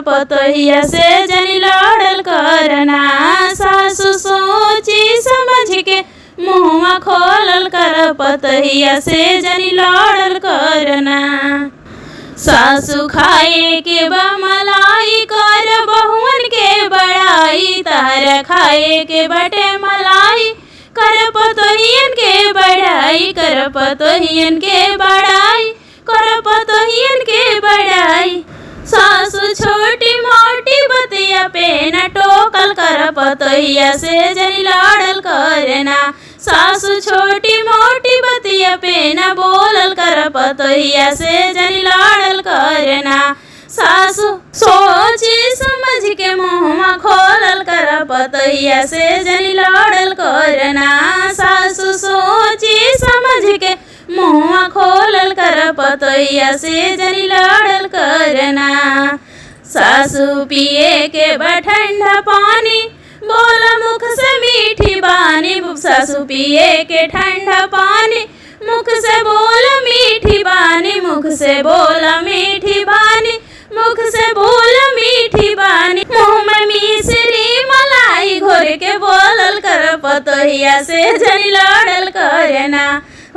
पतोहिया से जनी लड़ल करना। सासु सोची समझ के मुँहवा खोलल कर पतोहिया से जनी लड़ल करना। सासु खाए के मलाई कर बहुअन के बड़ाई, तारा खाए के बटे मलाई कर पतोहियन के बढ़ाई, कर पतोहियन के बढ़ाई, कर पतोहियन के बढ़ाई। सासु छोटी मोटी बतिया पे न टोकल कर पतोहिया से जनी लड़ल करना। सासु छोटी मोटी बतिया पे न बोलल कर पतोहिया से जनी लड़ल करना। सासु सोची समझ के मुँहवा खोलल कर पतोहिया से जनी लड़ल करना। सासु सोची समझ के मुँहवा खोलल कर पतोहिया से जनी लड़ल करना। सासु पिए के ठंडा पानी बोल मुख से मीठी बानी, सासु पिए के ठंडा पानी मुख से बोल मीठी बानी, मुख से बोल मीठी बानी, मुख से बोल मीठी बानी। मुँह में मिश्री मलाई घोर के बोलल कर पतोहिया से जनी लड़ल करना।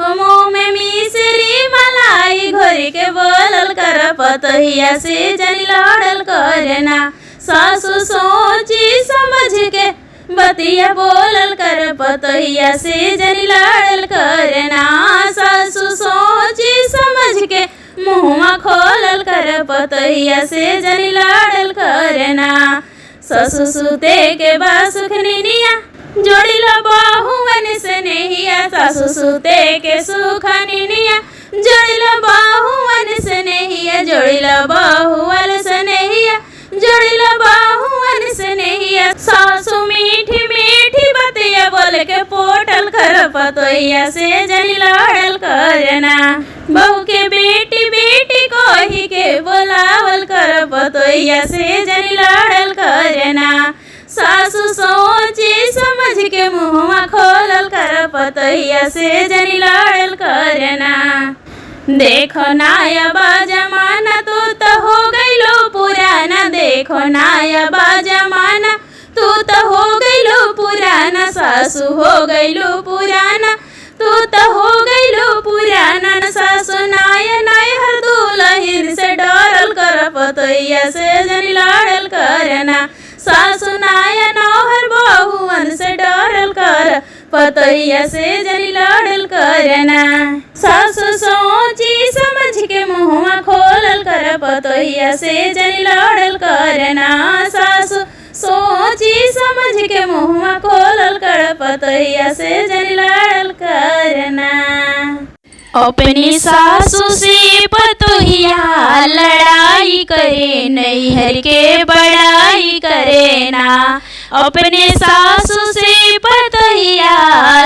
मुँह में मिश्री मलाई घोर के बोलल कर पतोहिया से जनी लड़ल करना। सासु सोची समझ के बतिया बोलल कर पतोहिया से जनी लड़ल करना। सासु सोची समझ के मुँहवा खोलल कर पतोहिया से जनी लड़ल करना। ससु सुते के सुखनिया जोड़िल बहुवन से नहिया, सासु सुते के सुखनिया जोड़िल बहुवन से नहिया, जोड़िल बहुवन से नहिया, जोड़िल बहुवन से नहिया। सासु मीठी मीठी बतिया बोल के पोटल कर पतोहिया से जनी लड़ल करना। बहू के बेटी बेटी कही के बोलावल कर पतोहिया से जनी लड़ल करना। सासु सोची समझ के मुँहवा खोलल कर पतोहिया से जनी लड़ल करना। देखो नाया बाजमाना तू तो हो गइलो पुराना, देखो नाया बाजमाना तू तो हो गइलो पुराना। सासु हो गइलो पुराना तू तो हो गइलो पुराना। सासु नाया नैहर दुल्हन से डरल कर पतोहिया से जनी लड़ल करना। सासु नाया नौहर बहुअन से डरल कर पतोहिया से जनी लड़ल करना। सासु सोची समझ के मुँहवा खोलल कर पतोहिया से जनी लड़ल करना। सासु सोची समझ के मुँहवा खोलल कर पतोहिया से जनी लड़ल करना। अपनी सासु से पतोहिया लड़ाई करे, नैहर के बड़ाई करे ना। अपने सासु से पतोहिया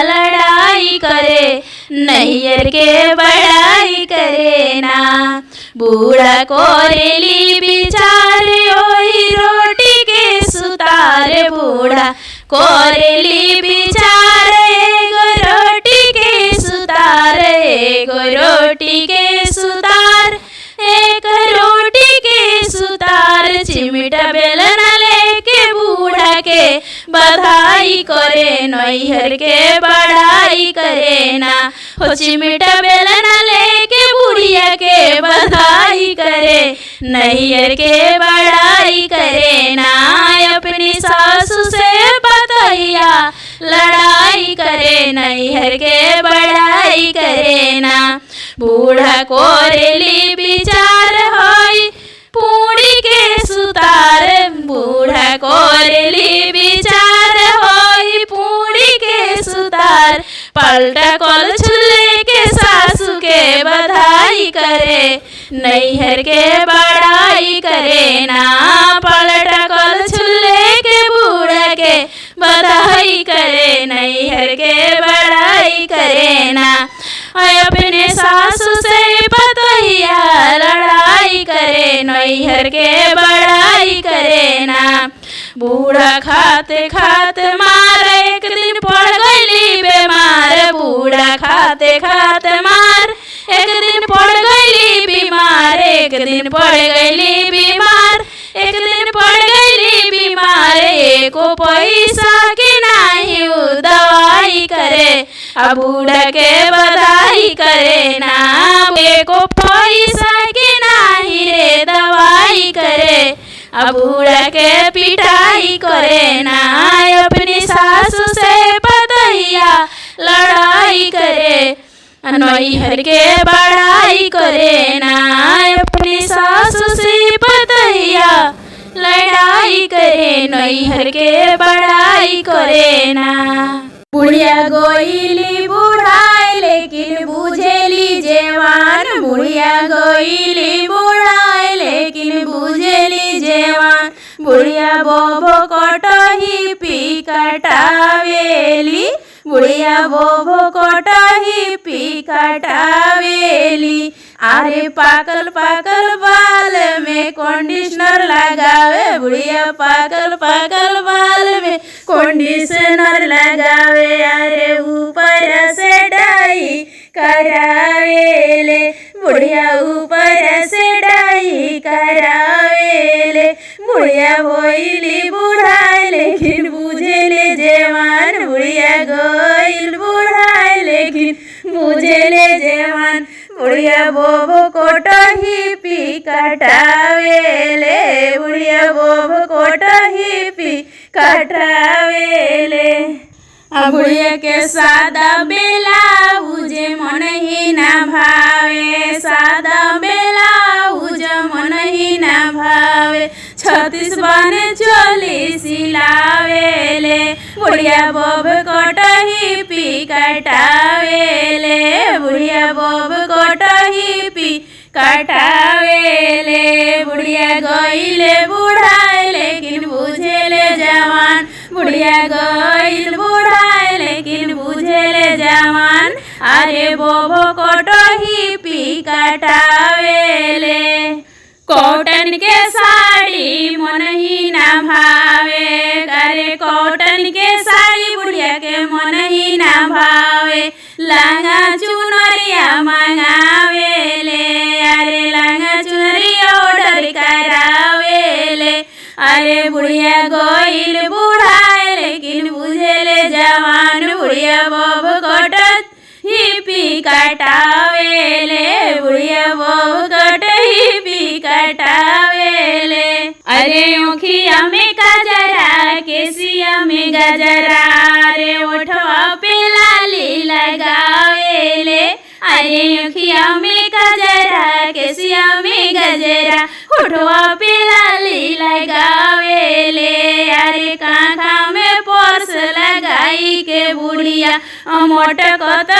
लड़ाई करे, नैहर के बड़ाई करे ना। बूढ़ा कोरेली बिचारे ओही रोटी के सुतारे, बूढ़ा कोरेली बिचारे एगो रोटी के सुतारे, एगो रोटी के सुतार, एक रोटी के सुतार। चिमटा बेलना लेके बूढ़ा के बधाई करे, नैहर के बड़ाई करे ना। हो चिमटा बेलना लेके बुढ़िया के बधाई करे, नैहर के बड़ाई करे ना। अपनी सासु से पतोहिया लड़ाई करे, नैहर के बड़ाई करे ना। बूढ़ा कोरेली बिचार होई पूड़ी के सुतार, बूढ़ा कोरेली बिचार होई पूड़ी के सुतार। पलटा कल छुले के सासु के बधाई करे, नैहर के बड़ाई करे ना। पलटा कल छुले के बूढ़ा के बधाई करे, नैहर के बड़ाई करे ना। अपने सासु से पतोहिया लड़ाई करे, नैहर के बड़ाई करे ना। बूढ़ा खाते खाते मार, एक दिन पड़ गइली बीमार, बूढ़ा खाते खाते मार, एक दिन पड़ गइली बीमार, एक दिन पड़ गइली बीमार, एक दिन एको पैसा के नाही उ दवाई करे, आ बूढ़ा के बधाई करे ना, एको पैसा के नाही रे दवाई करे, आ बूढ़ा के पिटाई करे ना, अपनी सासू से पतैया लड़ाई करे, नैहर के बड़ाई करे ना, अपनी सासू से पतैया लड़ाई करे, नैहर के बड़ाई करे ना। बुढ़िया गोइली बुढ़ाई लेकिन बुझेली जेवान, बुढ़िया गोइली बुढ़ाई लेकिन बुझेली जेवान, बुढ़िया बोबो कटही पी कटावेली, बुढ़िया बोबो कटही पी कटावेली, अरे पाकल पाकल बाल में कंडीशनर लगावे, बुढ़िया पाकल पाकल बाल में कंडीशनर लगावे, अरे ऊपर से डाई करावेले, बुढ़िया ऊपर से डाई करावेले, बुढ़िया होइली बुढ़ाई लेकिन बुझेले जेवान, बुढ़िया गोइल बुढ़ाई लेकिन बुझेले जेवान, बुढ़िया बोबो कोटही पी कटावेले, बुढ़िया बोबो कोटही पी कटावेले, बुढ़िया के सादा ब्लाउज मन ही ना भावे, सादा ब्लाउज मन ही ना भावे, 36 बने चोली सिलावेले, बुढ़िया बोब कटही पी कटावेले, बुढ़िया बोब कटही पी कटावेले, बुढ़िया गइले बुढ़ाई लेकिन बुझेले जवान, बुढ़िया गइल बुढ़ाई लेकिन बुझेले जवान, अरे बोबो कटही पी कटावेले, कॉटन के साड़ी मन ही ना भावे, अरे कॉटन के साड़ी बुढ़िया के मन ही ना भावे, लहंगा चुनरिया मंगावेले, अरे लहंगा चुनरिया ऑर्डर करावेले, अरे बुढ़िया गोइल बुढ़ाई लेकिन बुझेले जवान, बुढ़िया बोब कटत ही पी कटावेले, बुढ़िया बोब कट ही पी कटावेले, अरे ओखिया में गजरा केसिया में गजरा, अरे ओठवा पे लाली लगावेले, अरे ओखिया में गजरा केसिया में गजरा, ओठवा पे लाली लगावेले, अरे कांखा में पर्स लगाई के बुढ़िया मोटकत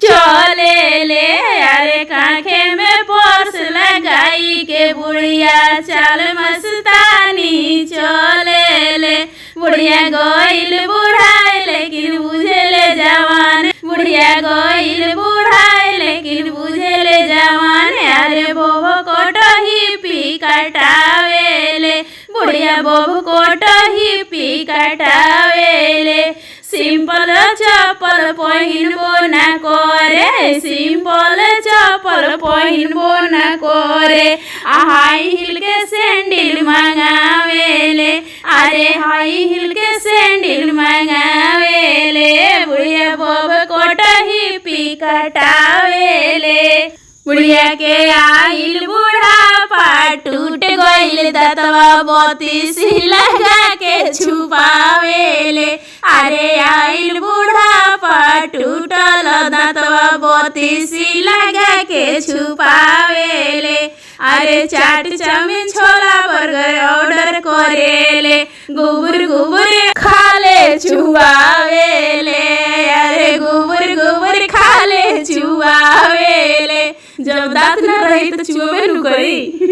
चलेले, अरे कांखे में पर्स लगाई के बुढ़िया चाल मस्तानी चलेले, बुढ़िया गोइल बुढ़ाई लेकिन बुझेले जवान, बुढ़िया गोइल बुढ़ाई लेकिन बुझेले जवान, अरे बोबो कटही पी कटावेले, बुढ़िया बोब कटही पी कटावेले, सिंपल चप्पल पहिनबो ना करे, सिंपल चप्पल पहिनबो ना करे, हाई हिल के सैंडल मंगावेले, अरे हाई हिल के सैंडल मंगावेले, बुढ़िया बोब कटही पी कटावेले, बुढ़िया के आइल बुढ़ापा टूट गइल दतवा बत्तीस लगा के छुपावेले, अरे आइल बुढ़ापा टूटल दतवा बत्तीस लगा के छुपावेले, अरे चाट चाउमीन छोला बर्गर ऑर्डर करेले, गुबुर गुबुर खाले छुआवेले, अरे गुबुर गुबुर खाले छुआवेले, जब दांत न रही तो चुवे नु करी।